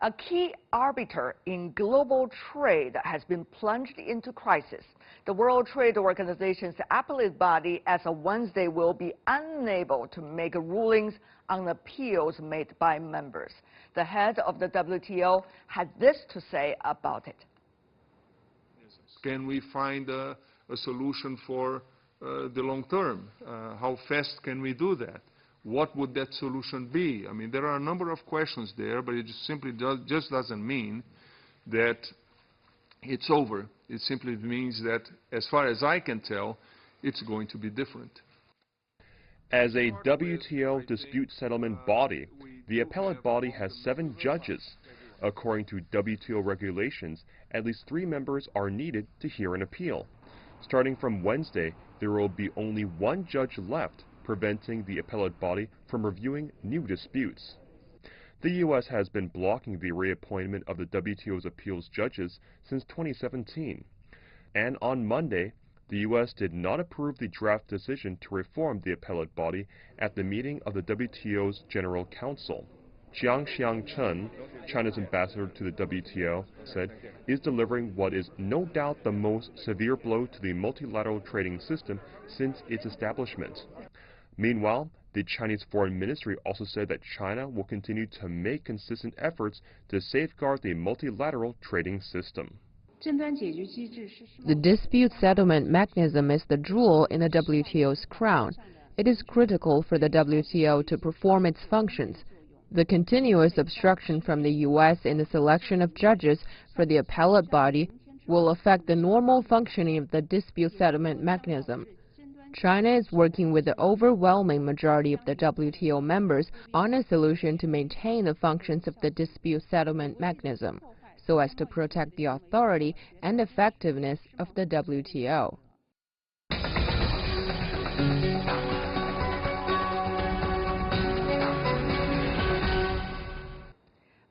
A key arbiter in global trade has been plunged into crisis. The World Trade Organization's Appellate Body, as of Wednesday, will be unable to make rulings on appeals made by members. The head of the WTO had this to say about it. Can we find a solution for the long term? How fast can we do that? What would that solution be? I mean, there are a number of questions there, but it just simply just doesn't mean that it's over. It simply means that, as far as I can tell, it's going to be different. As a WTO dispute settlement body, the Appellate Body has 7 judges. According to WTO regulations, at least 3 members are needed to hear an appeal. Starting from Wednesday, there will be only 1 judge left, preventing the Appellate Body from reviewing new disputes. The U.S. has been blocking the reappointment of the WTO's appeals judges since 2017. And on Monday, the U.S. did not approve the draft decision to reform the Appellate Body at the meeting of the WTO's General Council. Jiang Xiangchen, China's ambassador to the WTO, said is delivering what is no doubt the most severe blow to the multilateral trading system since its establishment. Meanwhile, the Chinese Foreign Ministry also said that China will continue to make consistent efforts to safeguard the multilateral trading system. The dispute settlement mechanism is the jewel in the WTO's crown. It is critical for the WTO to perform its functions. The continuous obstruction from the U.S. in the selection of judges for the Appellate Body will affect the normal functioning of the dispute settlement mechanism. China is working with the overwhelming majority of the WTO members on a solution to maintain the functions of the dispute settlement mechanism, so as to protect the authority and effectiveness of the WTO.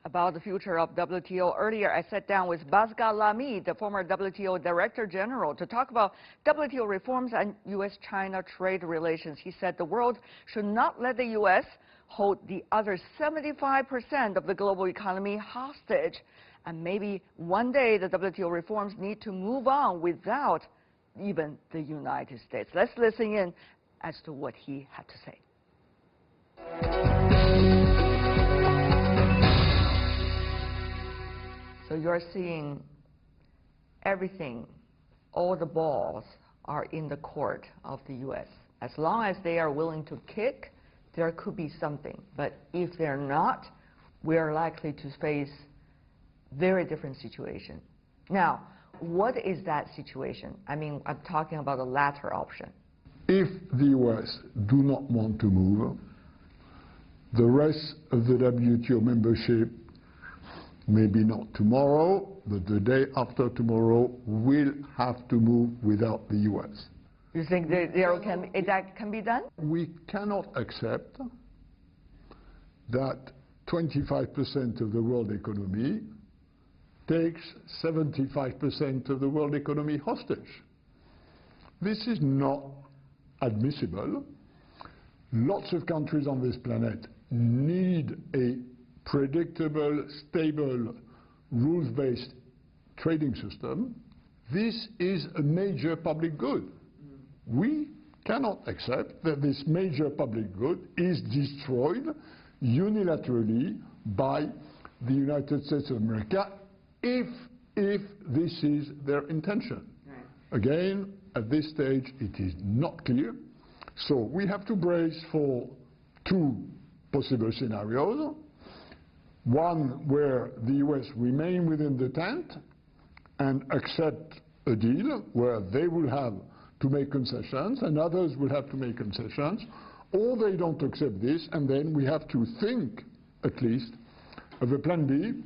About the future of WTO, earlier I sat down with Pascal Lamy, the former WTO Director-General, to talk about WTO reforms and U.S.-China trade relations. He said the world should not let the U.S. hold the other 75% of the global economy hostage. And maybe one day the WTO reforms need to move on without even the United States. Let's listen in as to what he had to say. So you're seeing everything, all the balls are in the court of the U.S. As long as they are willing to kick, there could be something. But if they're not, we are likely to face very different situation. Now, what is that situation? I mean, I'm talking about the latter option. If the U.S. do not want to move, the rest of the WTO membership, maybe not tomorrow, but the day after tomorrow, will have to move without the U.S. You think that can be done? We cannot accept that 25% of the world economy takes 75% of the world economy hostage. This is not admissible. Lots of countries on this planet need a predictable, stable, rules-based trading system. This is a major public good. We cannot accept that this major public good is destroyed unilaterally by the United States of America if this is their intention. Right. Again, at this stage, it is not clear. So we have to brace for 2 possible scenarios. One where the U.S. remain within the tent and accept a deal where they will have to make concessions and others will have to make concessions, or they don't accept this, and then we have to think, at least, of a plan B,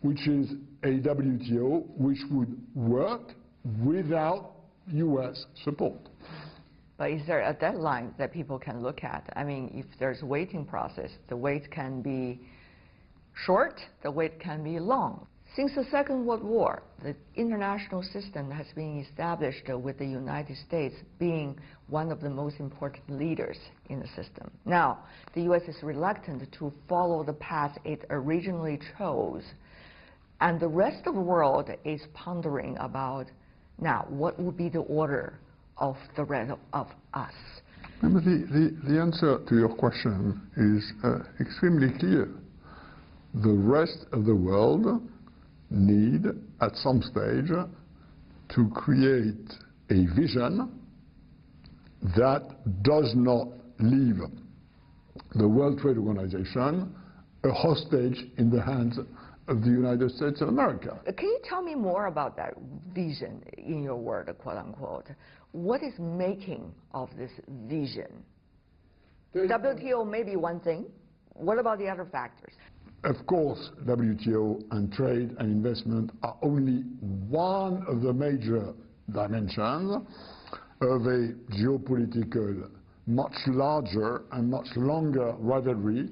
which is a WTO which would work without U.S. support. But is there a deadline that people can look at? I mean, if there's a waiting process, the wait can be short, the wait can be long. Since the Second World War, the international system has been established with the United States being one of the most important leaders in the system. Now, the U.S. is reluctant to follow the path it originally chose, and the rest of the world is pondering about, now, what would be the order of the rest of us? The answer to your question is extremely clear. The rest of the world need, at some stage, to create a vision that does not leave the World Trade Organization a hostage in the hands of the United States of America. Can you tell me more about that vision, in your word, quote unquote? What is making of this vision? WTO may be one thing. What about the other factors? Of course, WTO and trade and investment are only one of the major dimensions of a geopolitical, much larger and much longer rivalry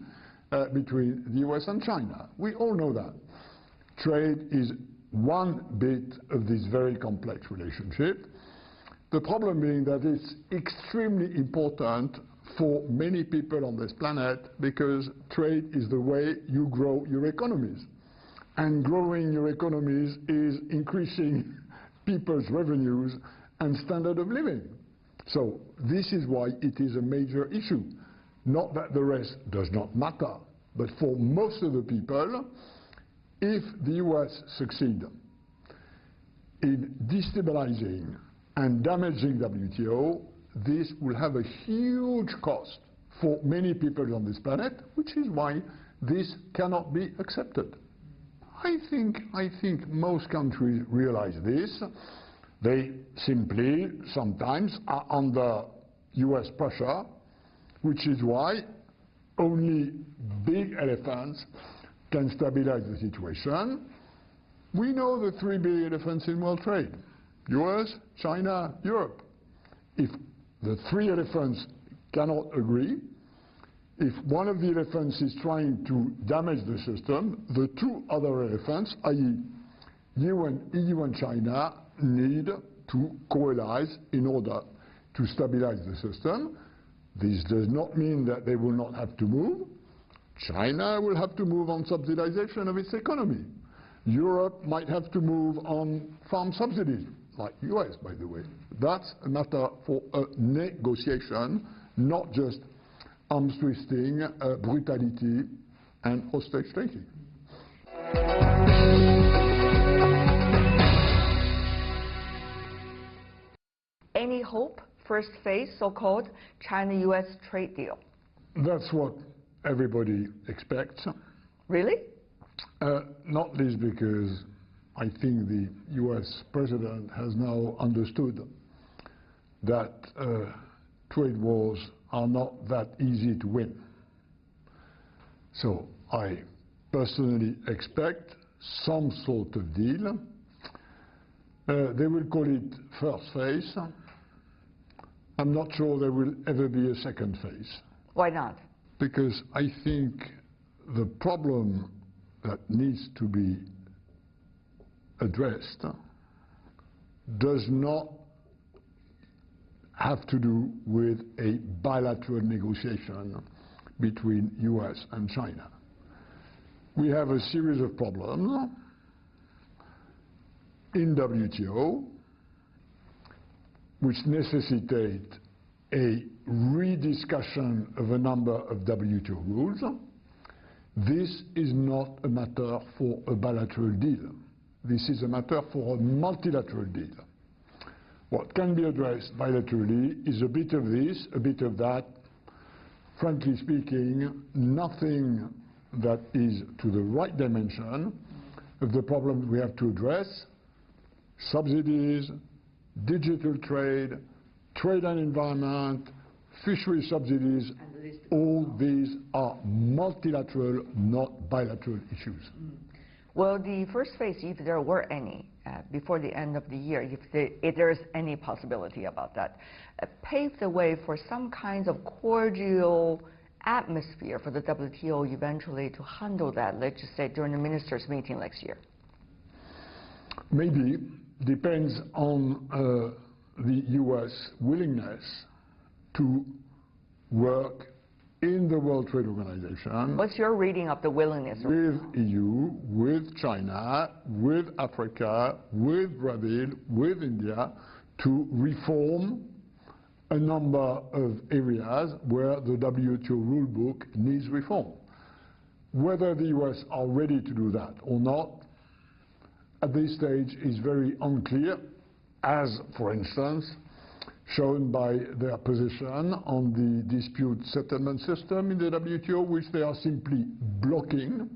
between the US and China. We all know that. Trade is one bit of this very complex relationship. The problem being that it's extremely important for many people on this planet because trade is the way you grow your economies. And growing your economies is increasing people's revenues and standard of living. So this is why it is a major issue. Not that the rest does not matter, but for most of the people, if the US succeed in destabilizing and damaging WTO, this will have a huge cost for many people on this planet, which is why this cannot be accepted. I think most countries realize this. They simply sometimes are under US pressure, which is why only big elephants can stabilize the situation. We know the three big elephants in world trade: US, China, Europe. If the three elephants cannot agree, if one of the elephants is trying to damage the system, the two other elephants, i.e. EU and China, need to coalesce in order to stabilize the system. This does not mean that they will not have to move. China will have to move on subsidization of its economy. Europe might have to move on farm subsidies, like US, by the way. That's a matter for a negotiation, not just arms twisting, brutality, and hostage taking. Any hope, first phase, so-called China-US trade deal? That's what everybody expects. Really? Not least because I think the US president has now understood that trade wars are not that easy to win. So I personally expect some sort of deal. They will call it first phase. I'm not sure there will ever be a second phase. Why not? Because I think the problem that needs to be addressed does not have to do with a bilateral negotiation between US and China. We have a series of problems in WTO which necessitate a rediscussion of a number of WTO rules. This is not a matter for a bilateral deal. This is a matter for a multilateral deal. What can be addressed bilaterally is a bit of this, a bit of that. Frankly speaking, nothing that is to the right dimension of the problems we have to address: subsidies, digital trade, trade and environment, fishery subsidies. All these are multilateral, not bilateral issues. Well, the first phase, if there were any, before the end of the year, if there is any possibility about that, paved the way for some kinds of cordial atmosphere for the WTO eventually to handle that, let's just say during the ministers' meeting next year. maybe depends on the U.S. willingness to work in the World Trade Organization. What's your reading of the willingness? With EU, with China, with Africa, with Brazil, with India, to reform a number of areas where the WTO rulebook needs reform. Whether the US are ready to do that or not, at this stage is very unclear, as, for instance, shown by their position on the dispute settlement system in the WTO, which they are simply blocking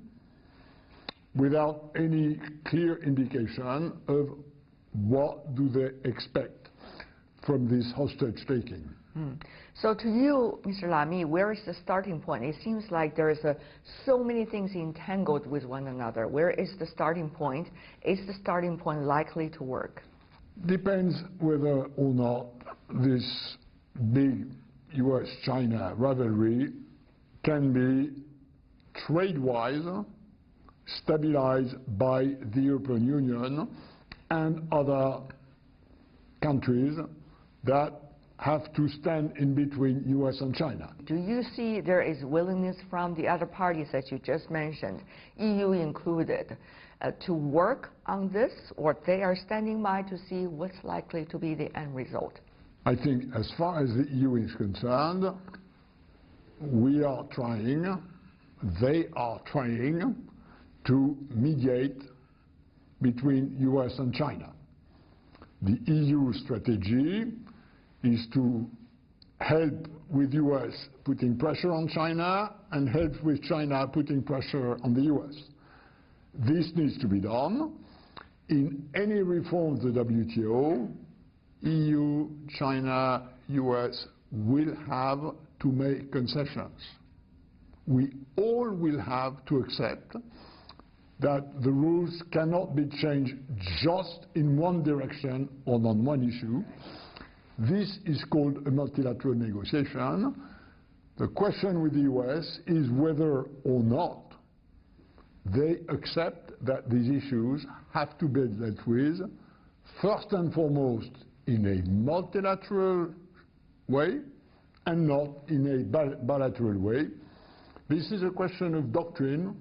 without any clear indication of what do they expect from this hostage-taking. So to you, Mr. Lamy, where is the starting point? It seems like there is so many things entangled with one another. Where is the starting point? Is the starting point likely to work? Depends whether or not this big US-China rivalry can be trade-wise stabilized by the European Union and other countries that have to stand in between US and China. Do you see there is willingness from the other parties that you just mentioned, EU included, to work on this, or they are standing by to see what's likely to be the end result? I think as far as the EU is concerned, we are trying, they are trying to mediate between US and China. The EU strategy is to help with US putting pressure on China and help with China putting pressure on the US. This needs to be done. In any reform of the WTO, EU, China, US will have to make concessions. We all will have to accept that the rules cannot be changed just in one direction or on one issue. This is called a multilateral negotiation. The question with the US is whether or not they accept that these issues have to be dealt with, first and foremost, in a multilateral way and not in a bilateral way. This is a question of doctrine.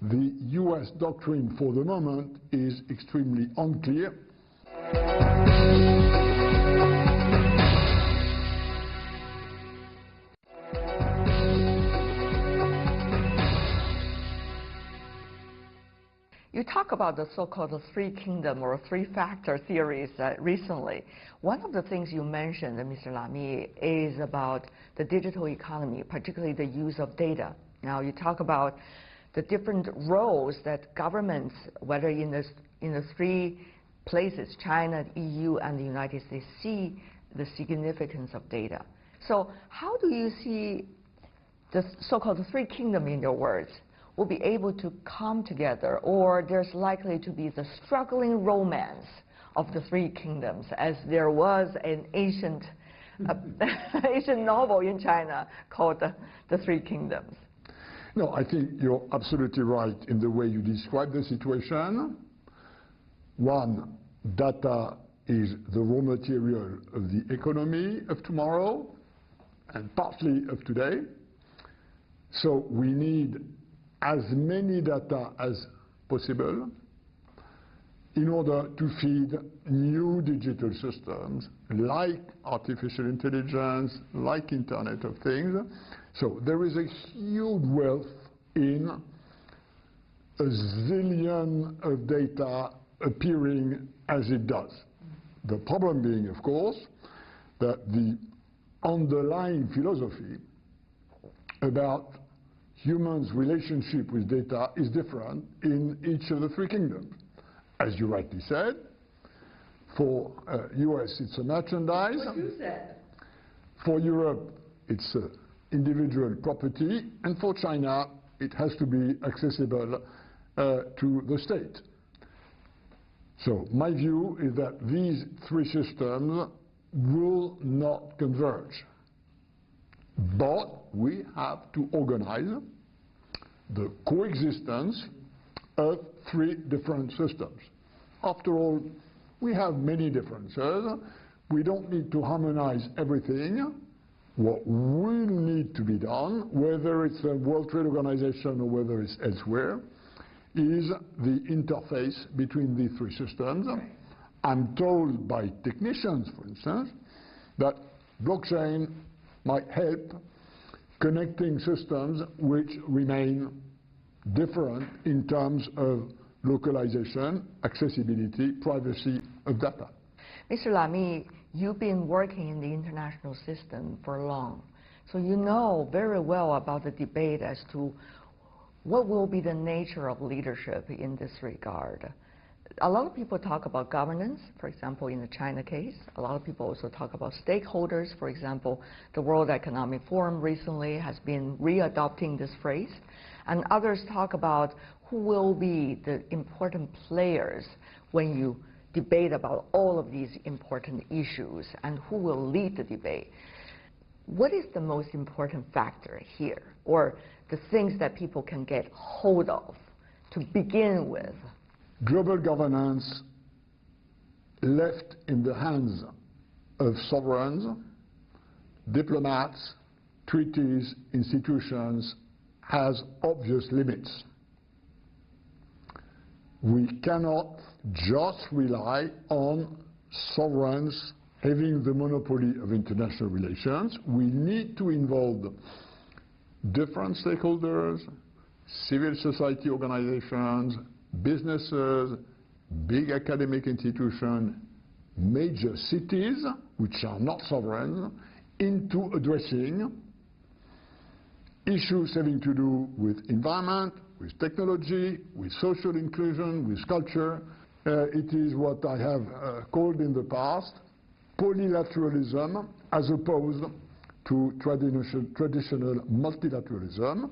The US doctrine for the moment is extremely unclear. You talk about the so-called three kingdom or three-factor theories recently. One of the things you mentioned, Mr. Lamy, is about the digital economy, particularly the use of data. Now, you talk about the different roles that governments, whether in the three places, China, EU, and the United States, see the significance of data. So how do you see the so-called three kingdom, in your words, will be able to come together, or there's likely to be the struggling romance of the three kingdoms, as there was an ancient novel in China called the Three Kingdoms? No, I think you're absolutely right in the way you describe the situation. One, data is the raw material of the economy of tomorrow and partly of today. So we need as many data as possible in order to feed new digital systems like artificial intelligence, like Internet of Things. So there is a huge wealth in a zillion of data appearing as it does. The problem being, of course, that the underlying philosophy about humans' relationship with data is different in each of the three kingdoms. As you rightly said, for US it's a merchandise. What you said. For Europe it's individual property, and for China it has to be accessible to the state. So my view is that these three systems will not converge. But we have to organize the coexistence of three different systems. After all, we have many differences. We don't need to harmonize everything. What will need to be done, whether it's the World Trade Organization or whether it's elsewhere, is the interface between these three systems. I'm told by technicians, for instance, that blockchain might help connecting systems which remain different in terms of localization, accessibility, privacy of data. Mr. Lamy, you've been working in the international system for long, so you know very well about the debate as to what will be the nature of leadership in this regard. A lot of people talk about governance, for example, in the China case. A lot of people also talk about stakeholders. For example, the World Economic Forum recently has been re-adopting this phrase. And others talk about who will be the important players when you debate about all of these important issues and who will lead the debate. What is the most important factor here, or the things that people can get hold of to begin with? Global governance left in the hands of sovereigns, diplomats, treaties, institutions has obvious limits. We cannot just rely on sovereigns having the monopoly of international relations. We need to involve different stakeholders, civil society organizations, businesses, big academic institutions, major cities, which are not sovereign, into addressing issues having to do with environment, with technology, with social inclusion, with culture. It is what I have called in the past polylateralism as opposed to traditional multilateralism.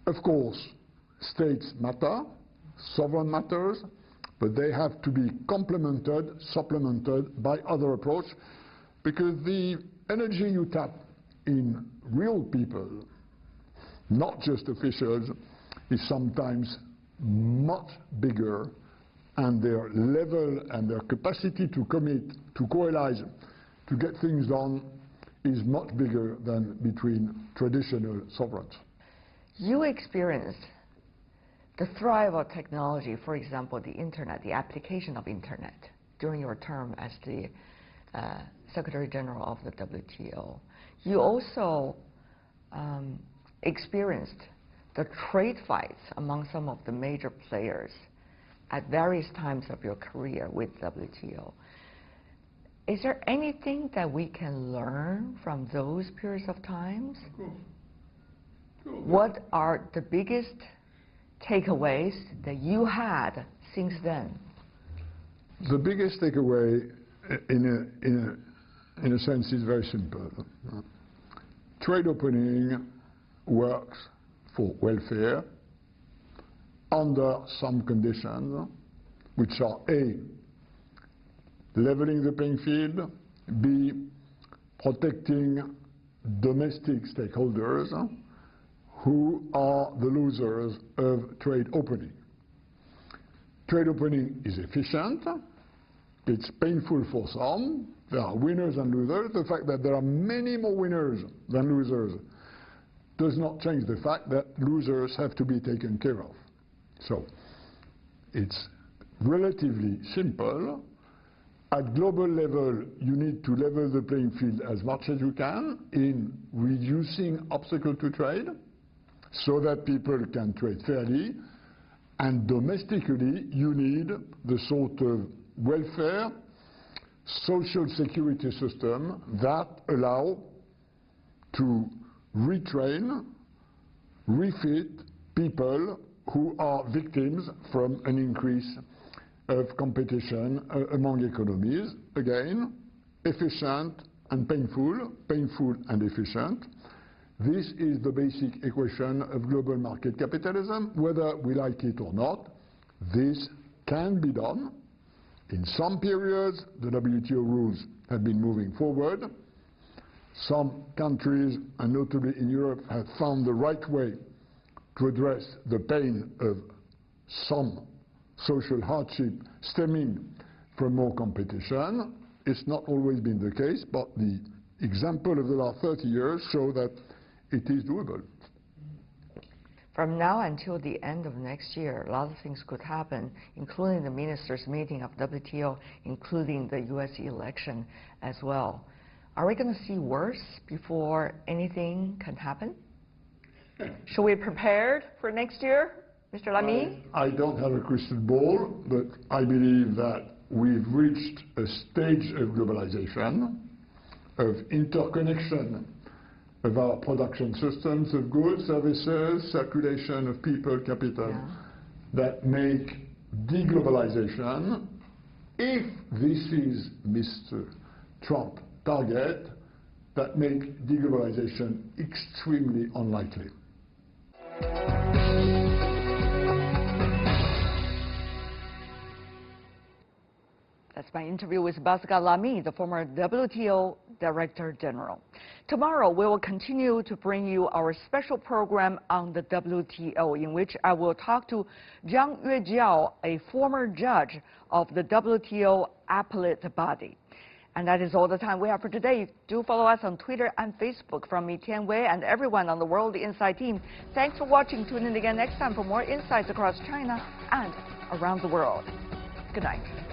Of course, states matter, sovereign matters, but they have to be complemented, supplemented by other approach, because the energy you tap in real people, not just officials, is sometimes much bigger, and their level and their capacity to commit, to coalesce, to get things done is much bigger than between traditional sovereigns. You experienced the thrive of technology, for example, the internet, the application of internet, during your term as the Secretary General of the WTO. You also experienced the trade fights among some of the major players at various times of your career with WTO. Is there anything that we can learn from those periods of times? Sure. What are the biggest takeaways that you had since then? The biggest takeaway, in a sense, is very simple. Trade opening works for welfare under some conditions, which are A, leveling the playing field, B, protecting domestic stakeholders who are the losers of trade opening. Trade opening is efficient, it's painful for some, there are winners and losers. The fact that there are many more winners than losers does not change the fact that losers have to be taken care of. So it's relatively simple. At global level, you need to level the playing field as much as you can in reducing obstacles to trade so that people can trade fairly. And domestically, you need the sort of welfare, social security system that allow to retrain, refit people who are victims from an increase of competition among economies. Again, efficient and painful, painful and efficient. This is the basic equation of global market capitalism. Whether we like it or not, this can be done. In some periods, the WTO rules have been moving forward. Some countries, and notably in Europe, have found the right way to address the pain of some social hardship stemming from more competition. It's not always been the case, but the example of the last 30 years show that it is doable. From now until the end of next year, a lot of things could happen, including the ministers' meeting of WTO, including the U.S. election as well. Are we going to see worse before anything can happen? Should we be prepared for next year, Mr. Lamy? I don't have a crystal ball, but I believe that we've reached a stage of globalization, of interconnection of our production systems of goods, services, circulation of people, capital, that make deglobalization, if this is Mr. Trump's target, that make deglobalization extremely unlikely. That's my interview with Pascal Lamy, the former WTO Director-General. Tomorrow, we will continue to bring you our special program on the WTO, in which I will talk to Zhang Yuejiao, a former judge of the WTO Appellate Body. And that is all the time we have for today. Do follow us on Twitter and Facebook. From me, Tian Wei, and everyone on the World Insight team, thanks for watching. Tune in again next time for more insights across China and around the world. Good night.